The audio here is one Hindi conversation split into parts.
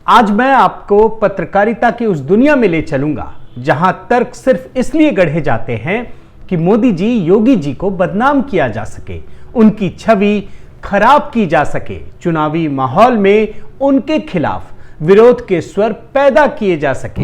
आज मैं आपको पत्रकारिता की उस दुनिया में ले चलूंगा जहां तर्क सिर्फ इसलिए गढ़े जाते हैं कि मोदी जी योगी जी को बदनाम किया जा सके, उनकी छवि खराब की जा सके, चुनावी माहौल में उनके खिलाफ विरोध के स्वर पैदा किए जा सके।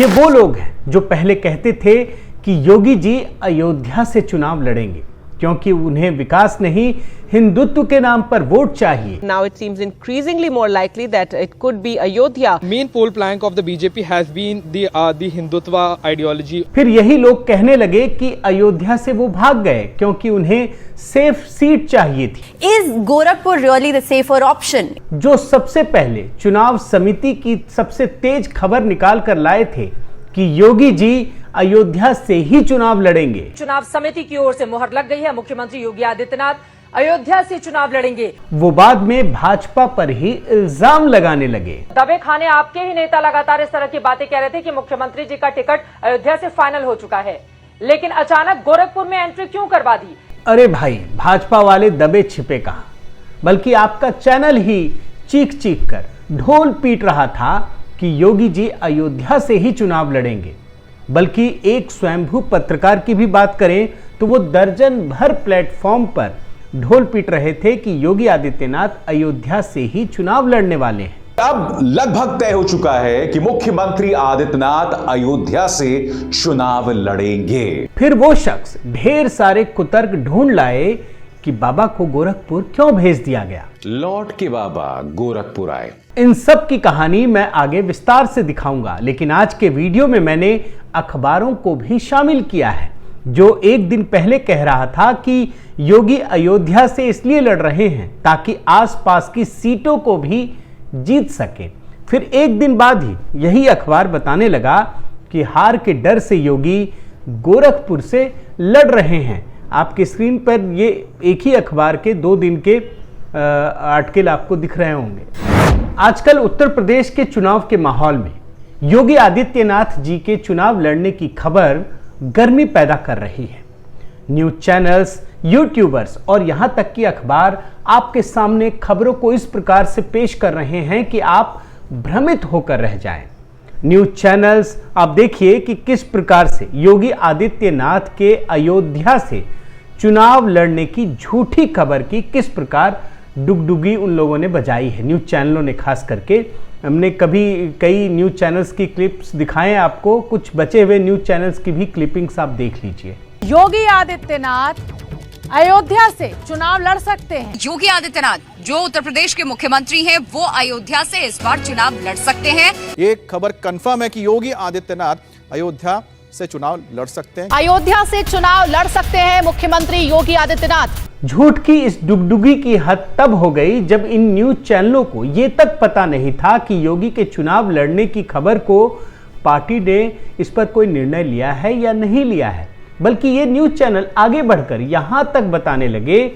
ये वो लोग हैं जो पहले कहते थे कि योगी जी अयोध्या से चुनाव लड़ेंगे क्योंकि उन्हें विकास नहीं हिंदुत्व के नाम पर वोट चाहिए। Now it seems increasingly more likely that it could be Ayodhya. Main poll plank of the BJP has been the Hindutva ideology. फिर यही लोग कहने लगे कि अयोध्या से वो भाग गए क्योंकि उन्हें सेफ सीट चाहिए थी। Is Gorakhpur really the safer option? जो सबसे पहले चुनाव समिति की सबसे तेज खबर निकाल कर लाए थे कि योगी जी अयोध्या से ही चुनाव लड़ेंगे। चुनाव समिति की ओर से मुहर लग गई है, मुख्यमंत्री योगी आदित्यनाथ अयोध्या से चुनाव लड़ेंगे। वो बाद में भाजपा पर ही इल्जाम लगाने लगे। दबे खाने आपके ही नेता लगातार इस तरह की बातें कह रहे थे कि मुख्यमंत्री जी का टिकट अयोध्या से फाइनल हो चुका है, लेकिन अचानक गोरखपुर में एंट्री क्यों करवा दी? अरे भाई, भाजपा वाले दबे छिपे कहां, बल्कि आपका चैनल ही चीख चीख कर ढोल पीट रहा था कि योगी जी अयोध्या से ही चुनाव लड़ेंगे। बल्कि एक स्वयंभू पत्रकार की भी बात करें तो वो दर्जन भर प्लेटफॉर्म पर ढोल पीट रहे थे कि योगी आदित्यनाथ अयोध्या से ही चुनाव लड़ने वाले हैं। अब लगभग तय हो चुका है कि मुख्यमंत्री आदित्यनाथ अयोध्या से चुनाव लड़ेंगे। फिर वो शख्स ढेर सारे कुतर्क ढूंढ लाए कि बाबा को गोरखपुर क्यों भेज दिया गया। लौट के बाबा गोरखपुर आए। इन सब की कहानी मैं आगे विस्तार से दिखाऊंगा, लेकिन आज के वीडियो में मैंने अखबारों को भी शामिल किया है जो एक दिन पहले कह रहा था कि योगी अयोध्या से इसलिए लड़ रहे हैं ताकि आसपास की सीटों को भी जीत सके। फिर एक दिन बाद ही यही अखबार बताने लगा कि हार के डर से योगी गोरखपुर से लड़ रहे हैं। आपकी स्क्रीन पर ये एक ही अखबार के 2 दिन के आर्टिकल आपको दिख रहे होंगे। आजकल उत्तर प्रदेश के चुनाव के माहौल में योगी आदित्यनाथ जी के चुनाव लड़ने की खबर गर्मी पैदा कर रही है। न्यूज चैनल्स, यूट्यूबर्स और यहां तक कि अखबार आपके सामने खबरों को इस प्रकार से पेश कर रहे हैं कि आप भ्रमित होकर रह जाएं। न्यूज चैनल्स, आप देखिए कि किस प्रकार से योगी आदित्यनाथ के अयोध्या से चुनाव लड़ने की झूठी खबर की किस प्रकार डुगडुगी उन लोगों ने बजाई है। न्यूज चैनलों ने खास करके, हमने कई न्यूज चैनल्स की क्लिप्स दिखाएं आपको, कुछ बचे हुए न्यूज चैनल्स की भी क्लिपिंग्स आप देख लीजिए। योगी आदित्यनाथ अयोध्या से चुनाव लड़ सकते हैं। योगी आदित्यनाथ जो उत्तर प्रदेश के मुख्यमंत्री हैं, वो अयोध्या से इस बार चुनाव लड़ सकते हैं। ये खबर कंफर्म है कि योगी आदित्यनाथ अयोध्या से चुनाव लड़ सकते हैं। अयोध्या से चुनाव लड़ सकते हैं मुख्यमंत्री योगी आदित्यनाथ। झूठ की इस डुगडुगी की हद तब हो गई जब इन न्यूज चैनलों को यह तक पता नहीं था कि योगी के चुनाव लड़ने की खबर को पार्टी ने इस पर कोई निर्णय लिया है या नहीं लिया है, बल्कि ये न्यूज चैनल आगे बढ़कर यहां तक बताने लगे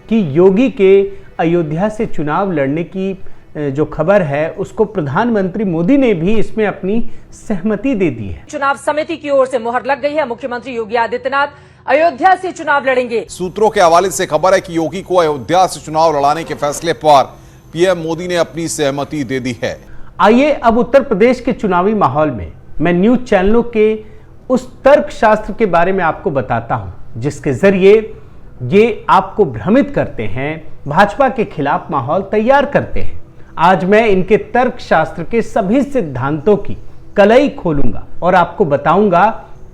कि योगी के अयोध्या से चुनाव लड़ने की जो खबर है उसको प्रधानमंत्री मोदी ने भी इसमें अपनी सहमति दे दी है। चुनाव समिति की ओर से मुहर लग गई है, मुख्यमंत्री योगी आदित्यनाथ अयोध्या से चुनाव लड़ेंगे। सूत्रों के हवाले से खबर है कि योगी को अयोध्या से चुनाव लड़ाने के फैसले पर पीएम मोदी ने अपनी सहमति दे दी है। आइए अब उत्तर प्रदेश के चुनावी माहौल में मैं न्यूज चैनलों के उस तर्कशास्त्र के बारे में आपको बताता हूं जिसके जरिए ये आपको भ्रमित करते हैं, भाजपा के खिलाफ माहौल तैयार करते हैं। आज मैं इनके तर्कशास्त्र के सभी सिद्धांतों की कलई खोलूंगा और आपको बताऊंगा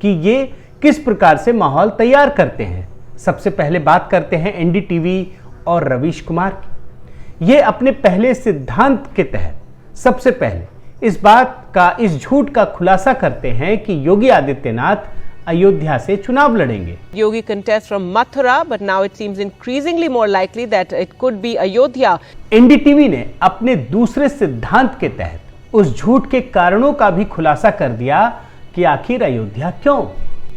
कि ये किस प्रकार से माहौल तैयार करते हैं। सबसे पहले बात करते हैं एनडीटीवी और रवीश कुमार की। ये अपने पहले सिद्धांत के तहत सबसे पहले इस झूठ का खुलासा करते हैं कि योगी आदित्यनाथ अयोध्या से चुनाव लड़ेंगे। Yogi contest from Mathura, but now it seems increasingly more likely that it could be Ayodhya. NDTV ने अपने दूसरे सिद्धांत के तहत उस झूठ के कारणों का भी खुलासा कर दिया कि आखिर अयोध्या क्यों,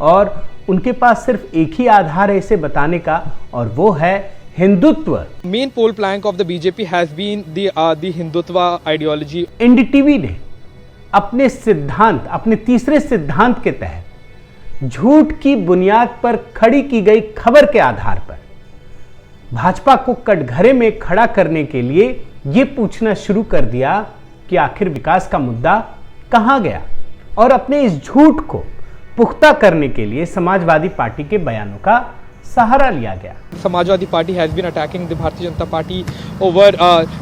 और उनके पास सिर्फ एक ही आधार है इसे बताने का, और वो है Hindutva. Main poll plank of the BJP has been the Hindutva ideology. NDTV ने अपने तीसरे सिद्धांत के तहत झूठ की बुनियाद पर खड़ी की गई खबर के आधार पर भाजपा को कटघरे में खड़ा करने के लिए यह पूछना शुरू कर दिया कि आखिर विकास का मुद्दा कहां गया, और अपने इस झूठ को पुख्ता करने के लिए समाजवादी पार्टी के बयानों का सहारा लिया गया। Samajwadi Party has been attacking the Bharatiya Janata Party over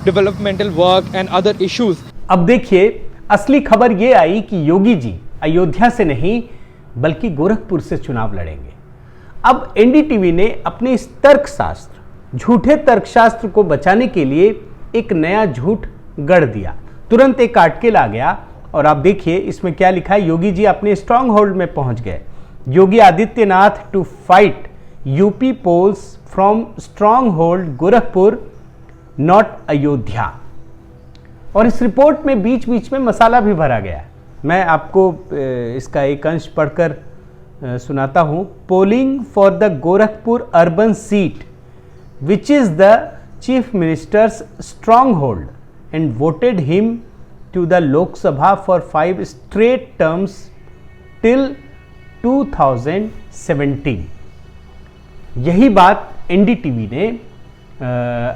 developmental work and other issues. अब देखिए, असली खबर ये आई कि योगी जी अयोध्या से नहीं बल्कि गोरखपुर से चुनाव लड़ेंगे। अब एनडीटीवी ने अपने इस तर्कशास्त्र, झूठे तर्कशास्त्र को बचाने के लिए एक नया झूठ गढ़ दिया। तुरंत एक आर्टिकल आ गया और आप देखिए इसमें क्या लिखा है। योगी जी अपने स्ट्रांग होल्ड में पहुंच गए। Yogi Adityanath to fight UP polls from stronghold Gorakhpur not Ayodhya. और इस रिपोर्ट में बीच बीच में मसाला भी भरा गया है। मैं आपको इसका एक अंश पढ़कर सुनाता हूं। Polling for the Gorakhpur urban seat which is the chief minister's stronghold and voted him to the Lok Sabha for 5 straight terms till 2017। यही बात एनडीटीवी ने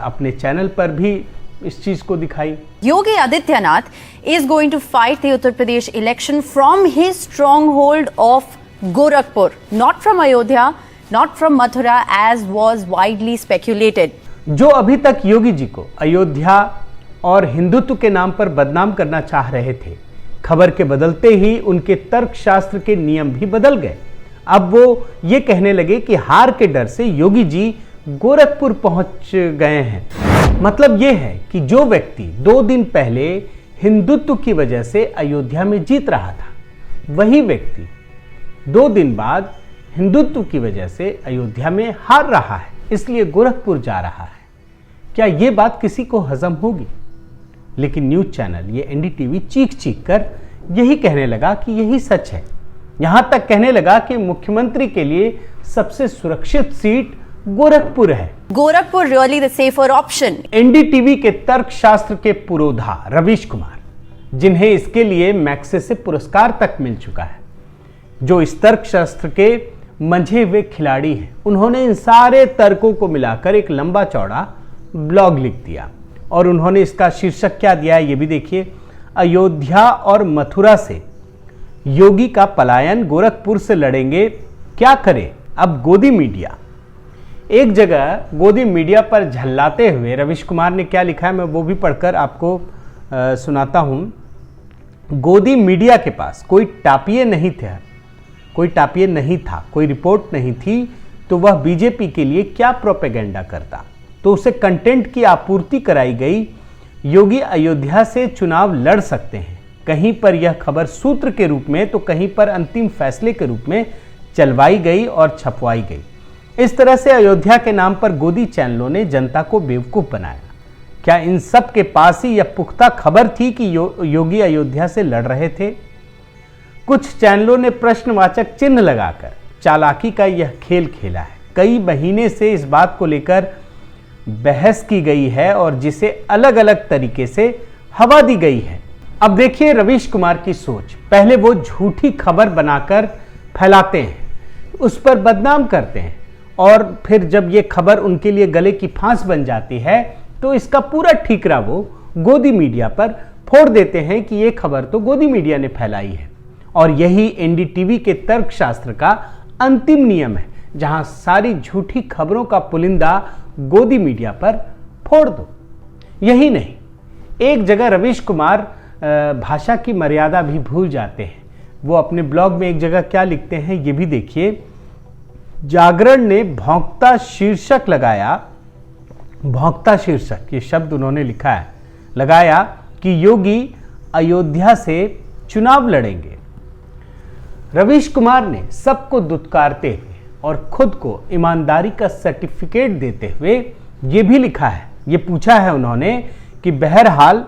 अपने चैनल पर भी इस चीज को दिखाई। Yogi Adityanath is going to fight the Uttar Pradesh election from his stronghold of Gorakhpur, not from Ayodhya, not from Mathura as was widely speculated. जो अभी तक योगी जी को अयोध्या और हिंदुत्व के नाम पर बदनाम करना चाह रहे थे, खबर के बदलते ही उनके तर्कशास्त्र के नियम भी बदल गए। अब वो ये कहने लगे कि हार के डर से योगी जी गोरखपुर पहुंच गए हैं। मतलब ये है कि जो व्यक्ति 2 दिन पहले हिंदुत्व की वजह से अयोध्या में जीत रहा था, वही व्यक्ति 2 दिन बाद हिंदुत्व की वजह से अयोध्या में हार रहा है, इसलिए गोरखपुर जा रहा है। क्या ये बात किसी को हजम होगी? लेकिन न्यूज चैनल ये एनडीटीवी चीख चीख कर यही कहने लगा कि यही सच है। यहां तक कहने लगा कि मुख्यमंत्री के लिए सबसे सुरक्षित सीट गोरखपुर है। Gorakhpur really the safer option. NDTV के तर्कशास्त्र के पुरोधा रवीश कुमार, जिन्हें इसके लिए मैक्से से पुरस्कार तक मिल चुका है, जो इस तर्कशास्त्र के मंझे हुए खिलाड़ी हैं, उन्होंने इन सारे तर्कों को मिलाकर एक लंबा चौड़ा ब्लॉग लिख दिया। और उन्होंने इसका शीर्षक क्या दिया है ये भी देखिए। अयोध्या और मथुरा से योगी का पलायन, गोरखपुर से लड़ेंगे, क्या करे अब गोदी मीडिया। एक जगह गोदी मीडिया पर झल्लाते हुए रवीश कुमार ने क्या लिखा है, मैं वो भी पढ़कर आपको सुनाता हूं। गोदी मीडिया के पास कोई टापिये नहीं थे, कोई रिपोर्ट नहीं थी, तो वह बीजेपी के लिए क्या प्रोपेगेंडा करता। तो उसे कंटेंट की आपूर्ति कराई गई। योगी अयोध्या से चुनाव लड़ सकते हैं। कहीं पर यह खबर सूत्र के रूप में तो कहीं पर अंतिम फैसले के रूप में चलवाई गई और छपवाई गई। इस तरह से अयोध्या के नाम पर गोदी चैनलों ने जनता को बेवकूफ बनाया। क्या इन सब के पास ही यह पुख्ता खबर थी कि योगी अयोध्या से लड़ रहे थे? कुछ चैनलों ने प्रश्नवाचक चिन्ह लगाकर चालाकी का यह खेल खेला है। कई महीने से इस बात को लेकर बहस की गई है और जिसे अलग अलग तरीके से हवा दी गई है। अब देखिए रवीश कुमार की सोच। पहले वो झूठी खबर बनाकर फैलाते हैं, उस पर बदनाम करते हैं, और फिर जब ये खबर उनके लिए गले की फांस बन जाती है तो इसका पूरा ठीकरा वो गोदी मीडिया पर फोड़ देते हैं कि ये खबर तो गोदी मीडिया ने फैलाई है। और यही एनडीटीवी के तर्कशास्त्र का अंतिम नियम है, जहां सारी झूठी खबरों का पुलिंदा गोदी मीडिया पर फोड़ दो। यही नहीं, एक जगह रवीश कुमार भाषा की मर्यादा भी भूल जाते हैं। वो अपने ब्लॉग में एक जगह क्या लिखते हैं ये भी देखिए। जागरण ने भौंकता शीर्षक लगाया, भौंकता शीर्षक ये शब्द उन्होंने लिखा है, लगाया कि योगी अयोध्या से चुनाव लड़ेंगे। रवीश कुमार ने सबको दुत्कारते हुए और खुद को ईमानदारी का सर्टिफिकेट देते हुए ये भी लिखा है, ये पूछा है उन्होंने कि बहरहाल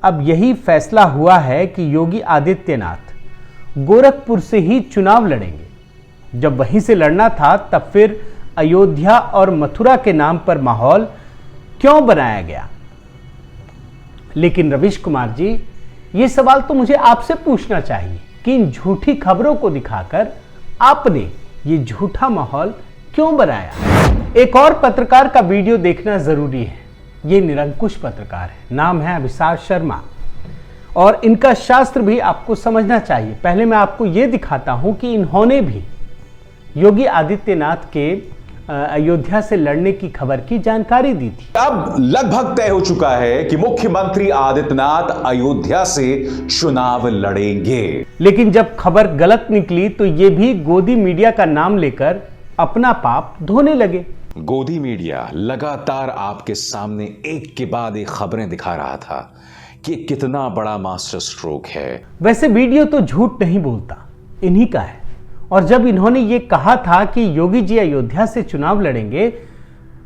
अब यही फैसला हुआ है कि योगी आदित्यनाथ गोरखपुर से ही चुनाव लड़ेंगे। जब वहीं से लड़ना था तब फिर अयोध्या और मथुरा के नाम पर माहौल क्यों बनाया गया? लेकिन रवीश कुमार जी, ये सवाल तो मुझे आपसे पूछना चाहिए कि इन झूठी खबरों को दिखाकर आपने ये झूठा माहौल क्यों बनाया? एक और पत्रकार का वीडियो देखना जरूरी है। ये निरंकुश पत्रकार है, नाम है अभिसार शर्मा। और इनका शास्त्र भी आपको समझना चाहिए। पहले मैं आपको यह दिखाता हूं कि इन्होंने भी योगी आदित्यनाथ के अयोध्या से लड़ने की खबर की जानकारी दी थी। अब लगभग तय हो चुका है कि मुख्यमंत्री आदित्यनाथ अयोध्या से चुनाव लड़ेंगे। लेकिन जब खबर गलत निकली तो ये भी गोदी मीडिया का नाम लेकर अपना पाप धोने लगे। गोदी मीडिया लगातार आपके सामने एक के बाद एक खबरें दिखा रहा था कि कितना बड़ा मास्टर स्ट्रोक है। वैसे वीडियो तो झूठ नहीं बोलता, इन्हीं का है। और जब इन्होंने ये कहा था कि योगी जी अयोध्या से चुनाव लड़ेंगे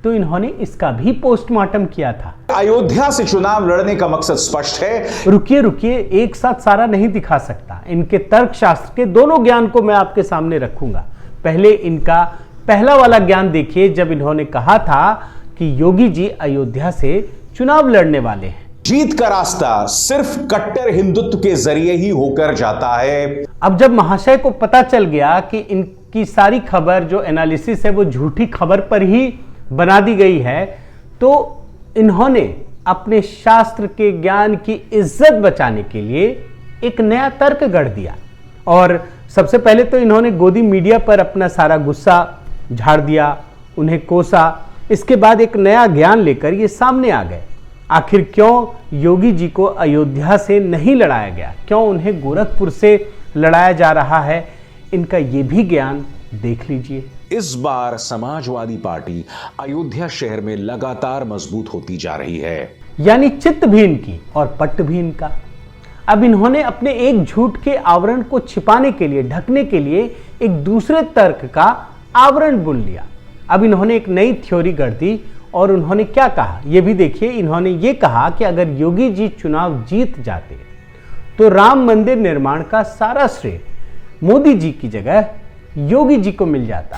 तो इन्होंने इसका भी पोस्टमार्टम किया था। अयोध्या से चुनाव लड़ने का मकसद स्पष्ट है। रुकिए रुकिए, एक साथ सारा नहीं दिखा सकता। इनके तर्कशास्त्र के दोनों ज्ञान को मैं आपके सामने रखूंगा। पहले इनका पहला वाला ज्ञान देखिए, जब इन्होंने कहा था कि योगी जी अयोध्या से चुनाव लड़ने वाले हैं। जीत का रास्ता सिर्फ कट्टर हिंदुत्व के जरिए ही होकर जाता है। अब जब महाशय को पता चल गया कि इनकी सारी खबर जो एनालिसिस है वो झूठी खबर पर ही बना दी गई है, तो इन्होंने अपने शास्त्र के ज्ञान की इज्जत बचाने के लिए एक नया तर्क गढ़ दिया। और सबसे पहले तो इन्होंने गोदी मीडिया पर अपना सारा गुस्सा झाड़ दिया, उन्हें कोसा। इसके बाद एक नया ज्ञान लेकर ये सामने आ गए। आखिर क्यों योगी जी को अयोध्या से नहीं लड़ाया गया, क्यों उन्हें गोरखपुर से लड़ाया जा रहा है, इनका ये भी ज्ञान देख लीजिए। इस बार समाजवादी पार्टी अयोध्या शहर में लगातार मजबूत होती जा रही है। यानी चित्त भी इनकी और पट्ट भी इनका। अब इन्होंने अपने एक झूठ के आवरण को छिपाने के लिए, ढकने के लिए एक दूसरे तर्क का आवरण बुन लिया। अब इन्होंने एक नई थ्योरी गढ़ दी और उन्होंने क्या कहा ये भी देखिए। इन्होंने ये कहा कि अगर योगी जी चुनाव जीत जाते तो राम मंदिर निर्माण का सारा श्रेय मोदी जी की जगह योगी जी को मिल जाता।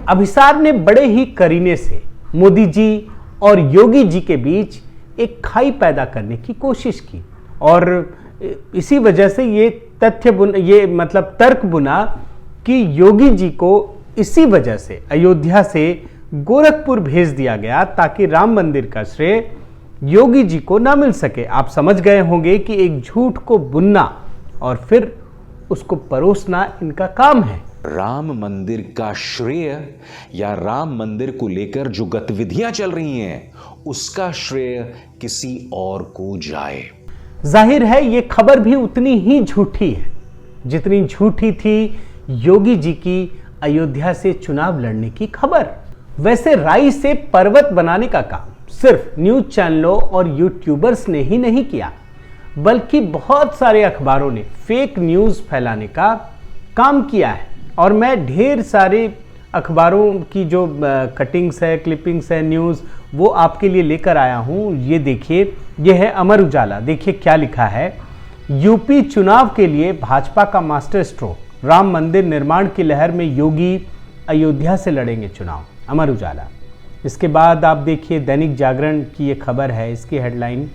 अभिसार ने बड़े ही करीने से मोदी जी और योगी जी के बीच एक खाई पैदा करने की कोशिश की और इसी वजह से ये तर्क बुना कि योगी जी को इसी वजह से अयोध्या से गोरखपुर भेज दिया गया ताकि राम मंदिर का श्रेय योगी जी को ना मिल सके। आप समझ गए होंगे कि एक झूठ को बुनना और फिर उसको परोसना इनका काम है। राम मंदिर का श्रेय या राम मंदिर को लेकर जो गतिविधियां चल रही हैं उसका श्रेय किसी और को जाए। जाहिर है ये खबर भी उतनी ही झूठी है जितनी झूठी थी योगी जी की अयोध्या से चुनाव लड़ने की खबर। वैसे राई से पर्वत बनाने का काम सिर्फ न्यूज चैनलों और यूट्यूबर्स ने ही नहीं किया, बल्कि बहुत सारे अखबारों ने फेक न्यूज फैलाने का काम किया है। और मैं ढेर सारे अखबारों की जो कटिंग्स है, क्लिपिंग्स है, न्यूज़ वो आपके लिए लेकर आया हूँ। ये देखिए, ये है अमर उजाला। देखिए क्या लिखा है, यूपी चुनाव के लिए भाजपा का मास्टर स्ट्रोक, राम मंदिर निर्माण की लहर में योगी अयोध्या से लड़ेंगे चुनाव। अमर उजाला। इसके बाद आप देखिए दैनिक जागरण की ये खबर है, इसकी हेडलाइन,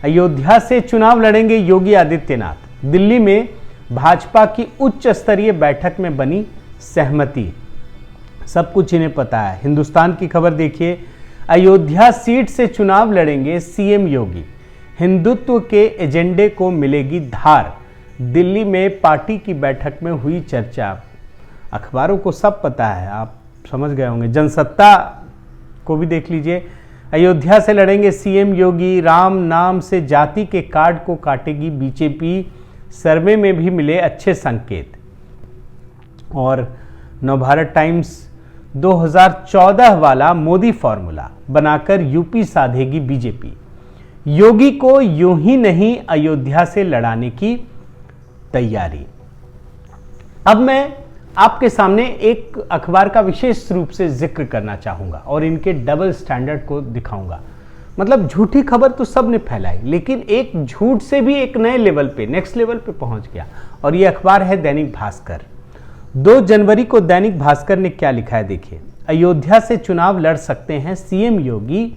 अयोध्या से चुनाव लड़ेंगे योगी आदित्यनाथ, दिल्ली में भाजपा की उच्च स्तरीय बैठक में बनी सहमति। सब कुछ इन्हें पता है। हिंदुस्तान की खबर देखिए, अयोध्या सीट से चुनाव लड़ेंगे सीएम योगी, हिंदुत्व के एजेंडे को मिलेगी धार, दिल्ली में पार्टी की बैठक में हुई चर्चा। अखबारों को सब पता है, आप समझ गए होंगे। जनसत्ता को भी देख लीजिए, अयोध्या से लड़ेंगे सीएम योगी, राम नाम से जाति के कार्ड को काटेगी बीजेपी, सर्वे में भी मिले अच्छे संकेत। और नवभारत टाइम्स, 2014 वाला मोदी फॉर्मूला बनाकर यूपी साधेगी बीजेपी, योगी को यूं ही नहीं अयोध्या से लड़ाने की तैयारी। अब मैं आपके सामने एक अखबार का विशेष रूप से जिक्र करना चाहूंगा और इनके डबल स्टैंडर्ड को दिखाऊंगा। मतलब झूठी खबर तो सब ने फैलाई, लेकिन एक झूठ से भी एक नए लेवल पे, नेक्स्ट लेवल पे पहुंच गया। और ये अखबार है दैनिक भास्कर। 2 जनवरी को दैनिक भास्कर ने क्या लिखा है देखिए, अयोध्या से चुनाव लड़ सकते हैं सीएम योगी,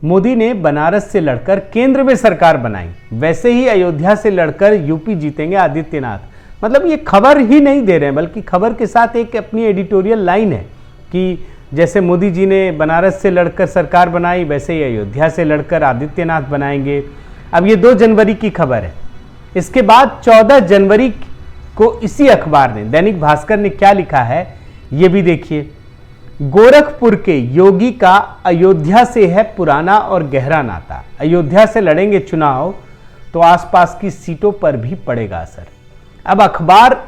मोदी ने बनारस से लड़कर केंद्र में सरकार बनाई, वैसे ही अयोध्या से लड़कर यूपी जीतेंगे आदित्यनाथ। मतलब ये खबर ही नहीं दे रहे हैं, बल्कि खबर के साथ एक अपनी एडिटोरियल लाइन है कि जैसे मोदी जी ने बनारस से लड़कर सरकार बनाई, वैसे ही अयोध्या से लड़कर आदित्यनाथ बनाएंगे। अब ये 2 जनवरी की खबर है। इसके बाद 14 जनवरी को इसी अखबार ने, दैनिक भास्कर ने क्या लिखा है ये भी देखिए। गोरखपुर के योगी का अयोध्या से है पुराना और गहरा नाता, अयोध्या से लड़ेंगे चुनाव तो आसपास की सीटों पर भी पड़ेगा असर। अब अखबार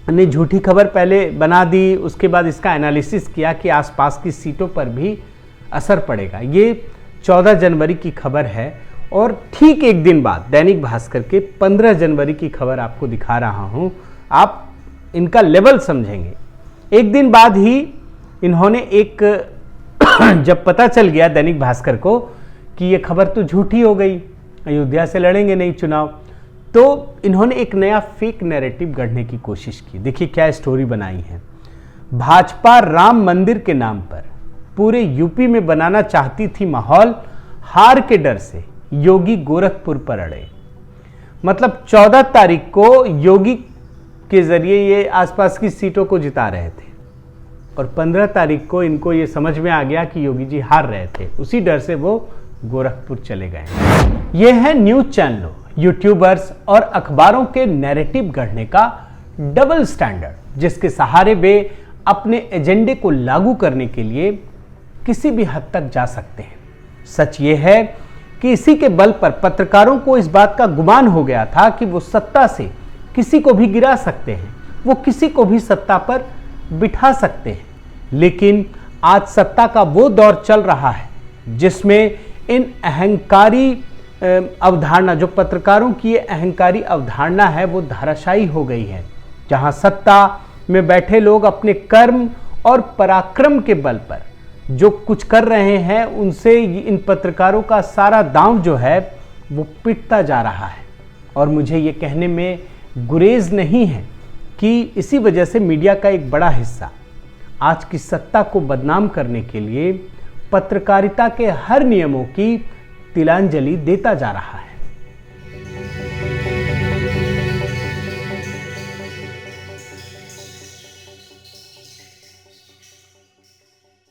ने झूठी खबर पहले बना दी, उसके बाद इसका एनालिसिस किया कि आसपास की सीटों पर भी असर पड़ेगा। ये 14 जनवरी की खबर है और ठीक एक दिन बाद दैनिक भास्कर के 15 जनवरी की खबर आपको दिखा रहा हूं। आप इनका लेवल समझेंगे। एक दिन बाद ही इन्होंने एक जब पता चल गया दैनिक भास्कर को कि ये खबर तो झूठी हो गई, अयोध्या से लड़ेंगे नहीं चुनाव, तो इन्होंने एक नया फेक नैरेटिव गढ़ने की कोशिश की। देखिए क्या स्टोरी बनाई है। भाजपा राम मंदिर के नाम पर पूरे यूपी में बनाना चाहती थी माहौल, हार के डर से योगी गोरखपुर पर अड़े। मतलब 14 तारीख को योगी के जरिए ये आसपास की सीटों को जिता रहे थे और 15 तारीख को इनको ये समझ में आ गया कि योगी जी हार रहे थे, उसी डर से वो गोरखपुर चले गए। ये है न्यूज चैनलों, यूट्यूबर्स और अखबारों के नैरेटिव गढ़ने का डबल स्टैंडर्ड, जिसके सहारे वे अपने एजेंडे को लागू करने के लिए किसी भी हद तक जा सकते हैं। सच ये है कि इसी के बल पर पत्रकारों को इस बात का गुमान हो गया था कि वो सत्ता से किसी को भी गिरा सकते हैं, वो किसी को भी सत्ता पर बिठा सकते हैं। लेकिन आज सत्ता का वो दौर चल रहा है जिसमें इन अहंकारी अवधारणा, जो पत्रकारों की ये अहंकारी अवधारणा है, वो धराशायी हो गई है, जहां सत्ता में बैठे लोग अपने कर्म और पराक्रम के बल पर जो कुछ कर रहे हैं उनसे इन पत्रकारों का सारा दांव जो है वो पिटता जा रहा है। और मुझे ये कहने में गुरेज नहीं है कि इसी वजह से मीडिया का एक बड़ा हिस्सा आज की सत्ता को बदनाम करने के लिए पत्रकारिता के हर नियमों की तिलांजलि देता जा रहा है।